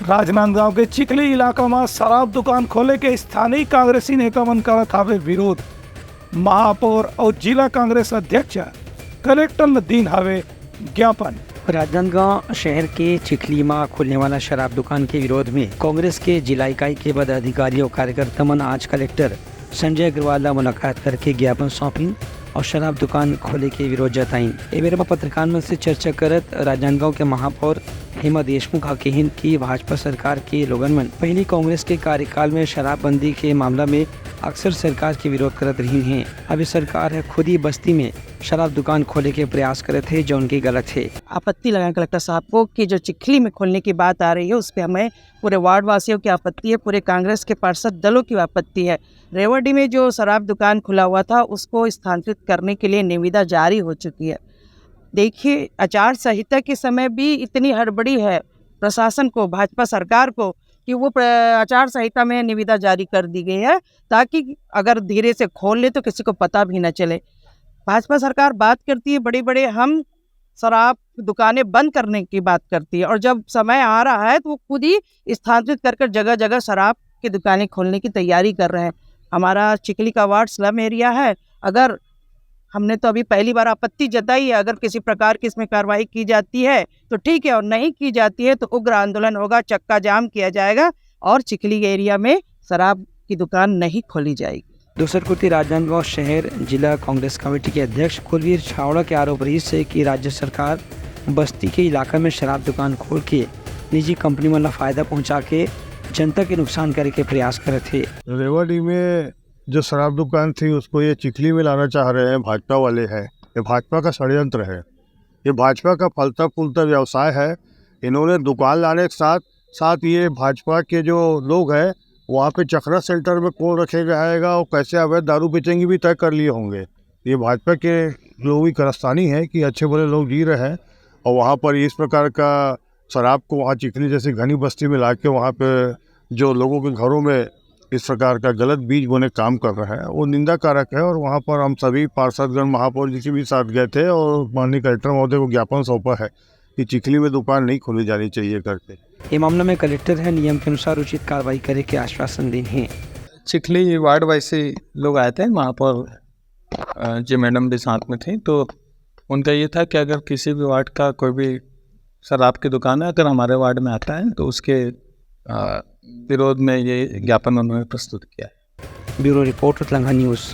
राजनांदगांव के चिखली इलाका में शराब दुकान खोले के स्थानीय कांग्रेसी नेता मन करत हावे विरोध। महापौर और जिला कांग्रेस अध्यक्ष कलेक्टर ने दीन हावे ज्ञापन। राजनांदगांव शहर के चिखली में खुलने वाला शराब दुकान के विरोध में कांग्रेस के जिला इकाई के पदाधिकारी और कार्यकर्ता मन आज कलेक्टर संजय अग्रवाल से मुलाकात करके ज्ञापन सौंपी और शराब दुकान खोले के विरोध जताई। ए बेर में पत्रकार मन से चर्चा करत राजनांदगांव के महापौर हेमा देशमुख कहिन कि भाजपा सरकार के लोगन मन पहली कांग्रेस के कार्यकाल में शराबबंदी के मामला में अक्सर सरकार के विरोध करत रही हैं। अभी सरकार है खुद ही बस्ती में शराब दुकान खोले के प्रयास करे थे जो उनकी गलत है। आपत्ति लगाए कलेक्टर साहब को कि जो चिखली में खोलने की बात आ रही है उस पर हमें पूरे वार्ड वासियों की आपत्ति है, पूरे कांग्रेस के पार्षद दलों की आपत्ति है। रेवाड़ी में जो शराब दुकान खुला हुआ था उसको स्थानांतरित करने के लिए निविदा जारी हो चुकी है। देखिए, आचार संहिता के समय भी इतनी हड़बड़ी है प्रशासन को, भाजपा सरकार को, कि वो आचार संहिता में निविदा जारी कर दी गई है ताकि अगर धीरे से खोल ले तो किसी को पता भी न चले। भाजपा सरकार बात करती है बड़े बड़े हम शराब दुकानें बंद करने की बात करती है और जब समय आ रहा है तो वो खुद ही स्थानांतरित कर जगह जगह शराब की दुकानें खोलने की तैयारी कर रहे हैं। हमारा चिखली का वार्ड स्लम एरिया है। अगर हमने तो अभी पहली बार आपत्ति जताई है, अगर किसी प्रकार की इसमें कार्रवाई की जाती है तो ठीक है और नहीं की जाती है तो उग्र आंदोलन होगा, चक्का जाम किया जाएगा और चिखली एरिया में शराब की दुकान नहीं खोली जाएगी। दूसर कुर्ती राजनांदगांव शहर जिला कांग्रेस कमेटी के अध्यक्ष कुलवीर छावड़ा के आरोप रही से कि राज्य सरकार बस्ती के इलाका में शराब दुकान खोल के निजी कंपनी में फायदा पहुंचा के जनता के नुकसान करे के प्रयास करे थे। रेवाड़ी में जो शराब दुकान थी उसको ये चिखली में लाना चाह रहे हैं, भाजपा वाले हैं। ये भाजपा का षड्यंत्र है, ये भाजपा का फलता फूलता व्यवसाय है। इन्होंने दुकान लाने के साथ साथ ये भाजपा के जो लोग हैं वहाँ पे चक्रा सेंटर में कौन रखेगा आएगा और कैसे अवैध दारू बेचेंगे भी तय कर लिए होंगे। ये भाजपा के लोगों की कारस्तानी है कि अच्छे भले लोग जी रहे हैं और वहाँ पर इस प्रकार का शराब को वहाँ चिखली जैसी घनी बस्ती में ला के वहाँ पे जो लोगों के घरों में इस प्रकार का गलत बीज बोने काम कर रहा है वो निंदा कारक है। और वहाँ पर हम सभी पार्षदगण महापौर जी के भी साथ गए थे और माननीय कलेक्टर महोदय को ज्ञापन सौंपा है कि चिखली में दुकान नहीं खोली जानी चाहिए करके। ये मामला में कलेक्टर है नियम के अनुसार उचित कार्रवाई करे के आश्वासन दी है। चिखली वार्ड वाइज से लोग आए थे, महापौर जी मैडम भी साथ में थी, तो उनका ये था कि अगर किसी भी वार्ड का कोई भी शराब की दुकान है अगर हमारे वार्ड में आता है तो उसके विरोध में ये ज्ञापन उन्होंने प्रस्तुत किया है। Bureau report Telangana news.